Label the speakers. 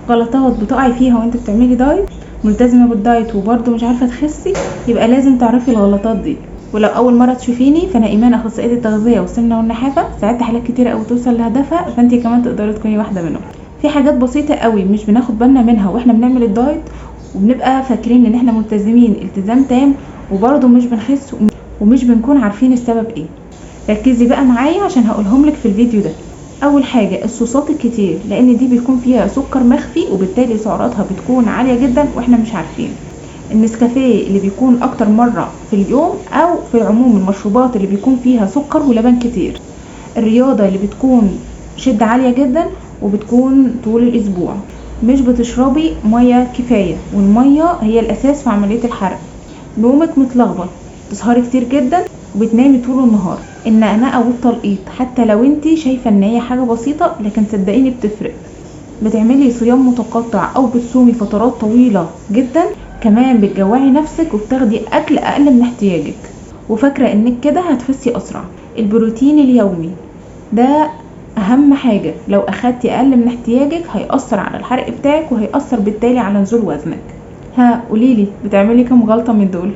Speaker 1: غلطات بتقعي فيها وانت بتعملي دايت، ملتزمه بالدايت وبرده مش عارفه تخسي، يبقى لازم تعرفي الغلطات دي. ولو اول مره تشوفيني فانا ايمان، اخصائيه التغذيه والسمنه والنحافه، ساعدت حالات كتير قوي توصل لهدفها، فانت كمان تقدري تكوني واحده منهم. في حاجات بسيطه قوي مش بناخد بالنا منها واحنا بنعمل الدايت، وبنبقى فاكرين ان احنا ملتزمين التزام تام وبرده مش بنخس ومش بنكون عارفين السبب ايه. ركزي بقى معايا عشان هقولهم لك في الفيديو ده. اول حاجه الصوصات الكتير، لان دي بيكون فيها سكر مخفي وبالتالي سعراتها بتكون عاليه جدا واحنا مش عارفين. النسكافيه اللي بيكون اكتر مره في اليوم، او في العموم المشروبات اللي بيكون فيها سكر ولبن كتير. الرياضه اللي بتكون شده عاليه جدا وبتكون طول الاسبوع. مش بتشربي ميه كفايه، والميه هي الاساس في عمليه الحرق. نومك متلخبط، تسهري كتير جدا وبتنامي طول النهار. النقنقه والتلقيط، حتى لو انتي شايفه ان هي حاجه بسيطه لكن صدقيني بتفرق. بتعملي صيام متقطع او بتصومي فترات طويله جدا، كمان بتجوعي نفسك وبتاخدي اكل اقل من احتياجك وفاكره انك كده هتخسي اسرع. البروتين اليومي ده اهم حاجه، لو اخدتي اقل من احتياجك هيأثر على الحرق بتاعك وهيأثر بالتالي على نزول وزنك. ها قوليلي، بتعملي كام غلطه من دول؟